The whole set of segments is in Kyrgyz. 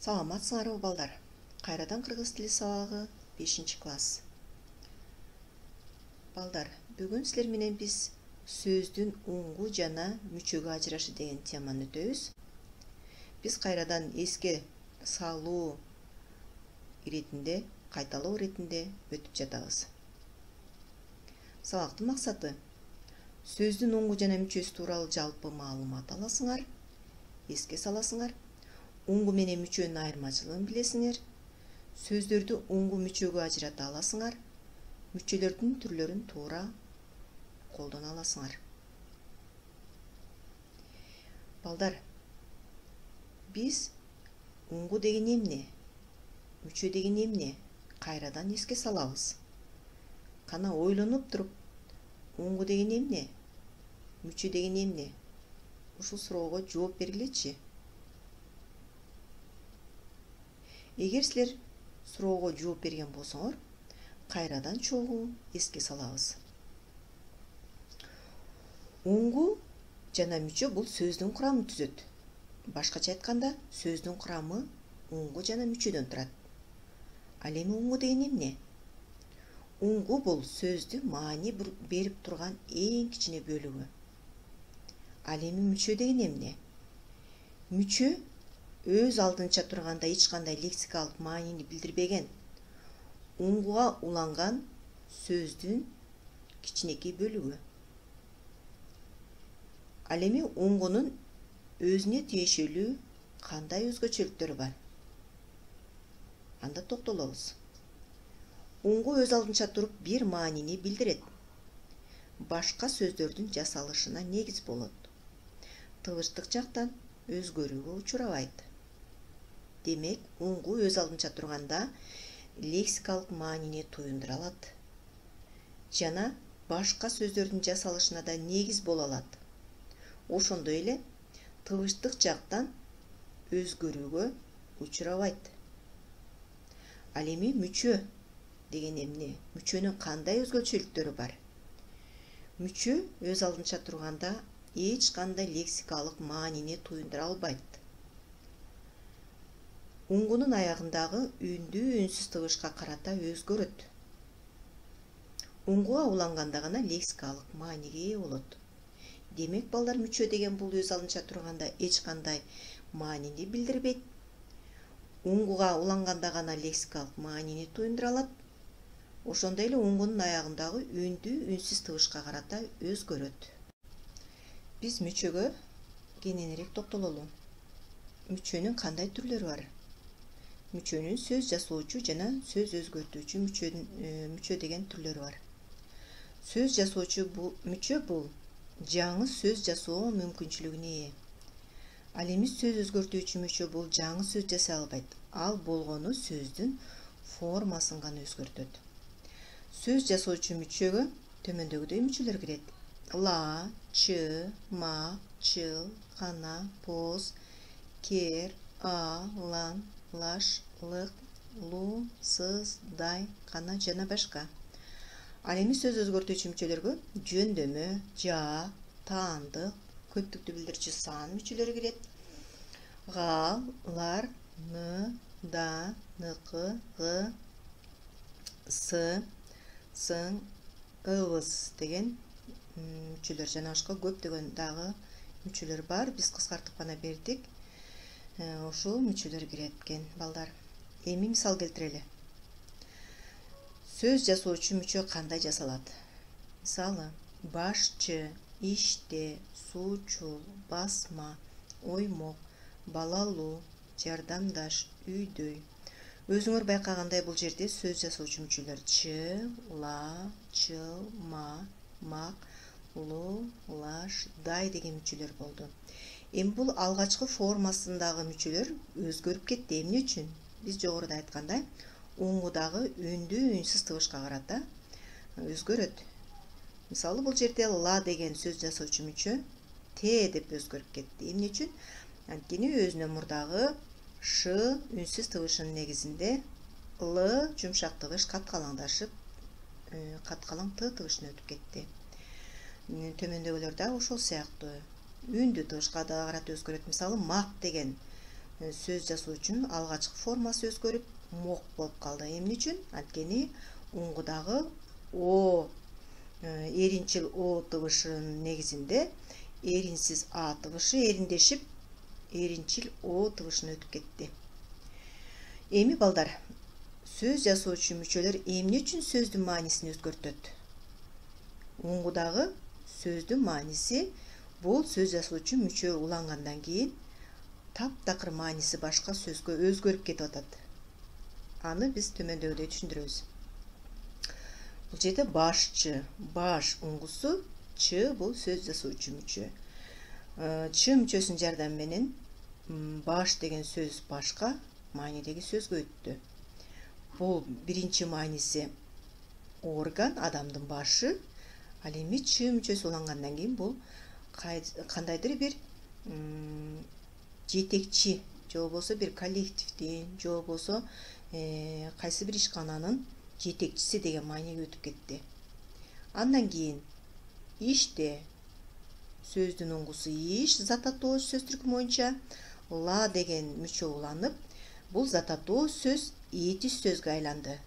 Саламатсыңарбы балдар? Кайрадан кыргыз тили сабагы 5-класс. Балдар, бүгүн силер менен биз сөздүн уңгу жана мүчөгө ажырашы деген теманы өтөбүз. Биз кайрадан эске салуу иретинде, кайталоо иретинде өтүп жатабыз. Сабактын максаты сөздүн уңгу жана мүчөсү тууралуу жалпы маалымат аласыңар, эске саласыңар. Уңгу менен мүчөнүн айырмачылыгын билесиңер. Сөздөрдү уңгу мүчөгө ажырата аласыңар. Мүчөлөрдүн түрлөрүн туура колдоно аласыңар. Балдар, биз уңгу деген эмне, мүчө деген эмне кайрадан эске салабыз. Кана ойлонуп туруп, уңгу деген эмне, мүчө деген эмне? Ушул суроого жооп бергилечи. Эгер силер суроого жооп берген болсоңор, кайрадан чогуу эске салабыз. Уңгу жана мүчө бул сөздүн курамын түзөт. Башкача айтканда, сөздүн курамы уңгу жана мүчөдөн турат. Ал эми уңгу деген эмне? Уңгу бул сөздү маани берип турган эң кичине бөлүгү. Ал эми мүчө деген эмне? Мүчө өз алдынча турганда эч кандай лексикалык маанини билдирбеген, уңгуга уланган сөздүн кичинекей бөлүгү. Ал эми уңгунун өзүнө тиешелүү кандай өзгөчөлүктөрү бар? Анда токтолобуз. Уңгу өз алдынча туруп бир маанини билдирет. Башка сөздөрдүн жасалышына негиз болот. Тыбыштык жактан өзгөрүүгө учурабайт. Демек, уңгу өз алдынча турганда лексикалык маанини туюндура алат. Жана башка сөздөрдүн жасалышына да негиз боло алат. Ошондой эле тыбыштык жактан өзгөрүүгө учурабайт. Ал эми мүчө деген эмне? Мүчөнүн кандай өзгөчөлүктөрү бар? Мүчө өз алдынча турганда эч кандай лексикалык маанини туюндура албайт. Уңгунун аягындагы үндүү үнсүз тыбышка карата өзгөрөт. Уңгуга уланганда гана лексикалык мааниге ээ болот. Демек, балдар, мүчө деген бул өз алдынча турганда эч кандай маанини билдирбейт. Уңгуга уланганда гана лексикалык маанини туюндура алат. Ошондой эле уңгунун аягындагы үндүү үнсүз тыбышка карата өзгөрөт. Биз мүчөгө кененирээк токтололу. Мүчөнүн кандай түрлөрү бар? Мүчөнүн сөз жасоочу жана сөз өзгөртүүчү мүчө деген түрлөрү бар. Сөз жасоочу мүчө бул жаңы сөз жасоо мүмкүнчүлүгүнө ээ. Ал эми сөз өзгөртүүчү мүчө бул жаңы сөз жасай албайт. Ал болгону сөздүн формасын гана өзгөртөт. Сөз жасоочу мүчөгө төмөндөгүдөй мүчөлөр кирет. Ла, чы, ма, чыл, кана, поз, кер, а, лан, лаш, лык, лу, сыз, дай, кана жана башка. Ал эми сөз өзгөртүүчү мүчөлөргө жөндөмө, жаа, таандык, көптүктү билдирүүчү сан мүчөлөрү кирет. Гал, лар, ны, да, ныкы, гы, сы, сың, ыбыз деген мүчөлөр жана башка көптөгөн дагы мүчөлөр бар. Биз кыскартып гана бердик. Ушул мүчөлөр кирет экен, балдар. Эми мисал келтирели. Сөз жасоочу мүчө кандай жасалат? Мисалы, башчы, иште, суучул, басма, оймок, балалуу, жардамдаш, үйдөй. Өзүңөр байкагандай бул жерде сөз жасоочу мүчөлөр чы, ла, чыл, ма, мак, лу, лаш, дай деген мүчөлөр болду. Эми бул алгачкы формасындагы мүчөлөр өзгөрүп кетти. Эмне үчүн? Биз жогоруда айткандай, уңгудагы үндүү үнсүз тыбышка карата өзгөрөт. Мисалы, бул жерде ла деген сөз жасоочу мүчө те деп өзгөрүп кетти. Эмне үчүн? Анткени өзүнөн мурдагы ш үнсүз тыбышынын негизинде л жумшак тыбыш каткалаңдашып, каткалаң т тыбышына өтүп кетти. Төмөндөгүлөр да ошол сыяктуу үндүү тыбышка да карата өзгөрөт. Мисалы, мак деген сөз жазуучунун алгачкы формасы өзгөрүп мок болуп калды. Эмне үчүн? Анткени уңгудагы о эринчил о тыбышынын негизинде эринсиз а тыбышы эриндешип эринчил о тыбышына өтүп кетти. Эми балдар, сөз жасоочу мүчөлөр эмне үчүн сөздүн маанисин өзгөртөт? Уңгудагы сөздүн мааниси бул сөз жасоочу мүчө улангандан кийин таптакыр мааниси башка сөзгө өзгөрүп кетип атат. Аны биз төмөндөгүдөй түшүндүрөбүз. Бул жерде башчы, баш уңгусу, ч бул сөз жасоочу мүчө. Ч мүчөсүнүн жардамы менен баш деген сөз башка маанидеги сөзгө өттү. Бул биринчи мааниси орган, адамдын башы. Ал эми ч мүчөсү улангандан кийин бул кандайдыр бир жетекчи, же болбосо бир коллективдин, же болбосо кайсы бир ишкананын жетекчиси деген мааниге өтүп кетти. Андан кийин иште сөздүн уңгусу иш, зат атооч сөз түркүмү боюнча ла деген мүчө уланып, бул зат атоо сөз этиш сөзгө айланды.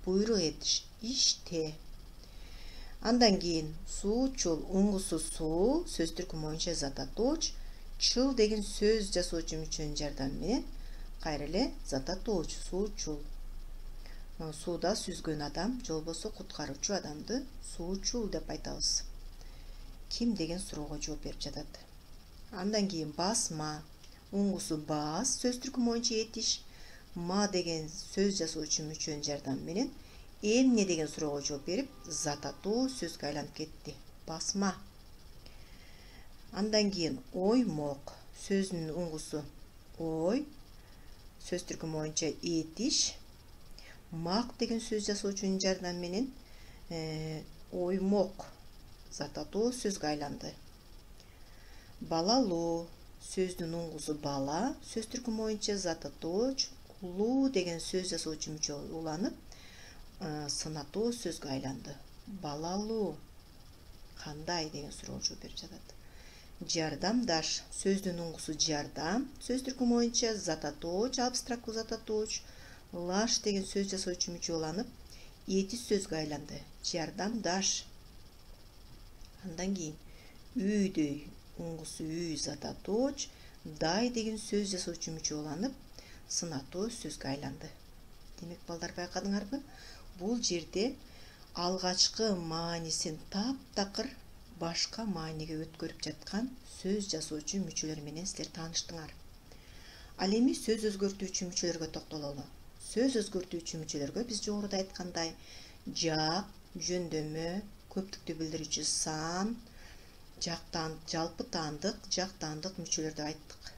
Буйрук этиш, иште. Андан кийин суучул уңгусу суу сөз түркүмү боюнча зат атооч, чыл деген сөз жасоочу мүчөнүн жардамы менен кайра эле зат атооч, суучул. Сууда сүзгөн адам, же болбосо куткаруучу адамды суучул деп айтабыз. Ким деген суроого жооп берип жатат. Андан кийин басма, уңгусу баас сөз түркүмү боюнча этиш, ма деген сөз жасоочу мүчөнүн жардамы менен эмне деген суроого жооп берип, зат атоо сөзгө айланып кетти. Басма. Андан кийин оймок сөзүнүн уңгусу ой, сөз түркүмү боюнча этиш, мак деген сөз жасоочунун жардамы менен оймок зат атоо сөзгө айланды. Балалуу сөздүн уңгусу бала, сөз түркүмү боюнча зат атооч, луу деген сөз жасоочу мүчө уланып, сын атоо сөзгө айланды. Балалуу. Кандай деген суроого жооп берип жатат. Жардамдаш сөздүн уңгусу жардам, сөз түркүмү боюнча зат атооч, абстракттуу зат атооч, лаш деген сөз жасоочу мүчө уланып, этиш сөзгө айланды. Жардамдаш. Андан кийин үйдөй уңгусу үй зат атооч, дай деген сөз жасоочу мүчө уланып, сын атоо сөзгө айланды. Демек балдар, байкадыңарбы? Бул жерде алгачкы маанисин таптакыр башка мааниге өткөрүп жаткан сөз жасоочу мүчөлөр менен силер тааныштыңар. Ал эми сөз өзгөртүүчү мүчөлөргө токтололу. Сөз өзгөртүүчү мүчөлөргө биз жогоруда айткандай жак, жөндөмө, көптүктү билдирүүчү сан, жалпы таандык, жактаандык мүчөлөр деп айттык.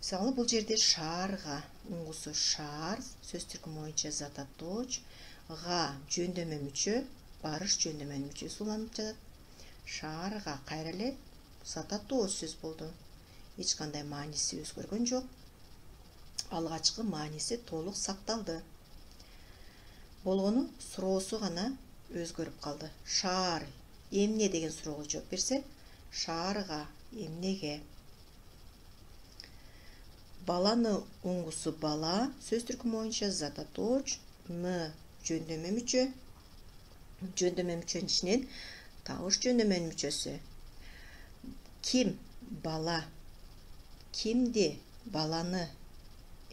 Мисалы, бул жерде шаарга уңгусу шаар, сөз түркүмү боюнча зат атооч, га жөндөмө мүчө, барыш жөндөмөнүн мүчөсү уланып жатат. Шаарга кайра эле зат атоо сөз болду. Эч кандай мааниси өзгөргөн жок. Алгачкы мааниси толук сакталды. Болгону суроосу гана өзгөрүп калды. Шаар эмне деген суроого жооп берсе, шаарга, эмнеге. Баланы уңгусу бала, сөз түркүмү боюнча зат атооч, н жөндөмө мүчө, жөндөмө мүчөнүн ичинен табыш жөндөмөнүн мүчөсү. Ким? Бала. Кимди? Баланы.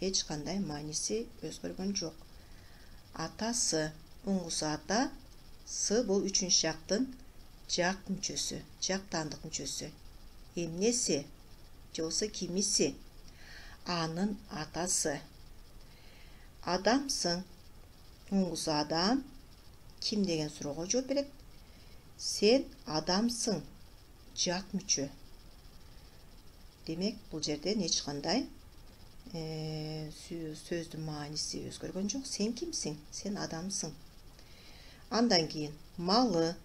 Эч кандай мааниси өзгөргөн жок. Атасы, уңгусу ата, с бул үчүнчү жактын жак мүчөсү, жактаандык мүчөсү. Эмнеси? Же болбосо кимиси? Анын атасы. Адамсың, уңгусу адам, ким деген суроого жооп берет. Сен адамсың, жак мүчө. Демек, бул жерден эч кандай сөздүн мааниси өзгөргөн жок. Сен кимсиң? Сен адамсың. Андан кийин малы,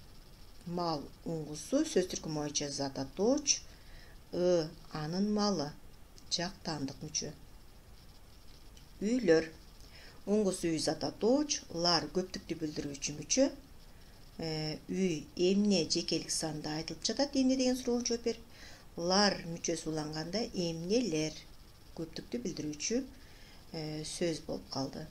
мал уңгусу, сөз түркүмү боюнча зат атооч, анын малы, жактаандык мүчө. Үйлөр, уңгусу үй зат атооч, лар көптүктү билдирүүчү мүчө. Үй эмне жекелик санда айтылып жатат, эмне деген суроого жооп берип. Лар мүчөсү уланганда эмнелер, көптүктү билдирүүчү сөз болуп калды.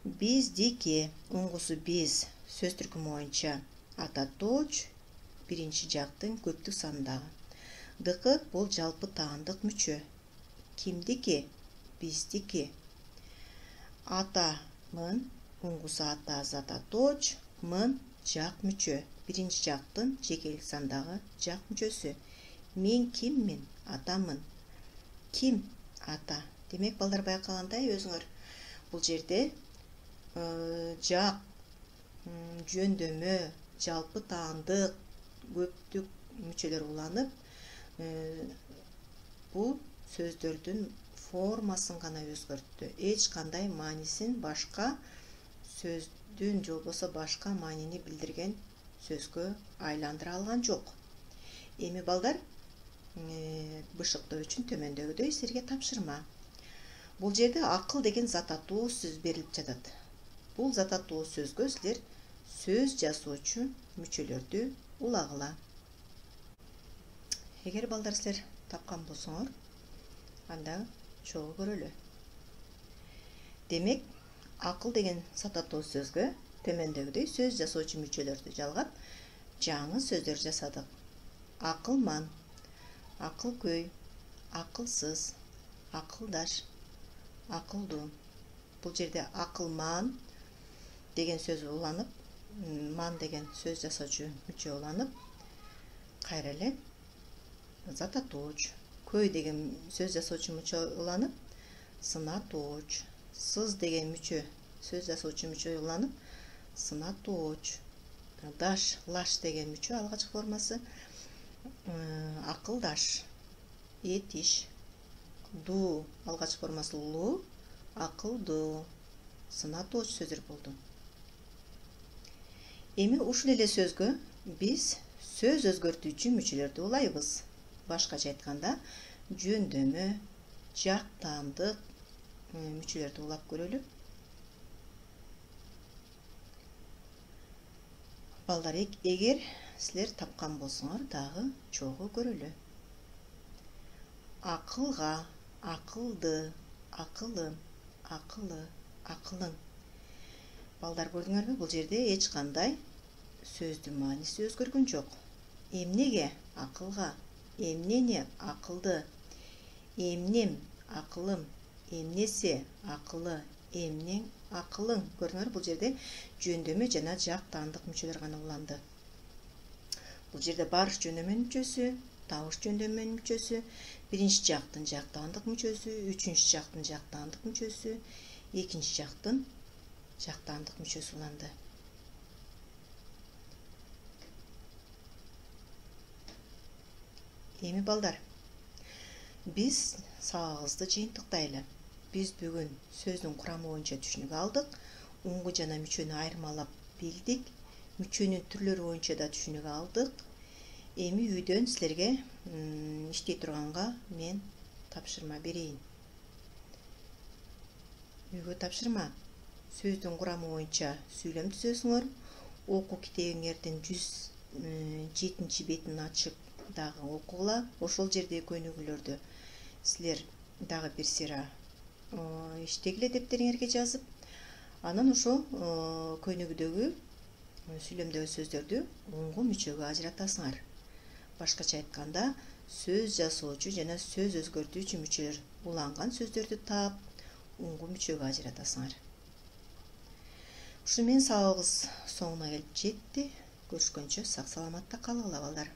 Биздики уңгусу биз сөз түркүмү боюнча ата точ биринчи жактын көптүк сандагы. Дыкы бул жалпы таандык мүчө. Кимдики? Биздики. Ата мын, уңгусу ата ата точ, мын жак мүчө. Биринчи жактын жекелик сандагы жак мүчөсү. Мен киммин? Атамын. Ким? Ата. Демек балдар байкагандай өзүңөр бул жерде жак, жөндөмө, жалпы таандык, көптүк мүчөлөр уланып, бул сөздөрдүн формасын гана өзгөрттү. Эч кандай маанисин башка сөздүн же болбосо башка маанини билдирген сөзгө айландыра алган жок. Эми балдар, бышыктоо үчүн төмөндөгүдөй силерге тапшырма. Бул жерде акыл деген зат аттуу сөз берилип жатат. Бул зат аттуу сөзгө силер сөз жасоочу мүчөлөрдү улагыла. Эгер балдар силер тапкан болсоңор, анда чогуу көрөлү. Демек, акыл деген зат аттуу сөзгө төмөндөгүдөй сөз жасоочу мүчөлөрдү жалгап, жаңы сөздөр жасадык. Акылман, акылкөй, акылсыз, акылдаш, акылдуу. Бул жерде акылман деген сөз уланып, ман деген сөз жасоочу мүчө уланып, кайра эле зат аттооч. Көй деген сөз жасоочу мүчө уланып, сынатооч. Сыз деген мүчө сөз жасоочу мүчө уланып, сынатооч. Даш, лаш деген мүчө алгачкы формасы акылдаш. Этиш, ду алгачкы формасы лу, акылдуу, сынатооч сөздөр болду. Эми ушул эле сөзгө биз сөз өзгөртүүчү мүчөлөрдү улайбыз. Башкача айтканда, жөндөмө, жак таандык мүчөлөрдү улап көрөлү. Балдар, эгер силер тапкан болсоңор, дагы чогуу көрөлү. Акылга, акылды, акылым, акылы, акылың. Балдар, көрдүңөрбү, бул жерде эч кандай сөздүн мааниси өзгөргөн жок. Эмнеге? Акылга. Эмнени? Акылды. Эмнем? Акылым. Эмнеси? Акылы. Эмнең? Акылың. Көрдүңөр, бул жерде жөндөмө жана жак таандык мүчөлөр гана уланды. Бул жерде барыш жөндөмөнүн мүчөсү, табыш жөндөмөнүн мүчөсү, биринчи жактын жак таандык мүчөсү, үчүнчү жактын жак таандык мүчөсү, экинчи жактын жак таандык мүчөсү уланды. Эми балдар, биз сабагыбызды жыйынтыктайлы. Биз бүгүн сөздүн курамы боюнча түшүнүк алдык, уңгу жана мүчөнү айырмалап билдик, мүчөнүн түрлөрү боюнча да түшүнүк алдык. Эми үйдөн силерге иштей турганга мен тапшырма берейин. Үйгө тапшырма. Сөздүн курамы боюнча сүйлөм түзөсүңөр. Окуу китебиңердин 107 бетин ачып дагы окугула. Ошол жердеги көнүгүүлөрдү силер дагы бир сыйра иштегиле дептериңерге жазып, анан ошол көнүгүүдөгү сүйлөмдөгү сөздөрдү уңгу мүчөгө ажыратасыңар. Башкача айтканда, сөз жасоочу жана сөз өзгөртүүчү мүчөлөр уланган сөздөрдү таап, уңгу мүчөгө ажыратасыңар. Ушу менен сабагыбыз соңуна келип жетти. Көрүшкөнчө сак саламатта калгыла балдар.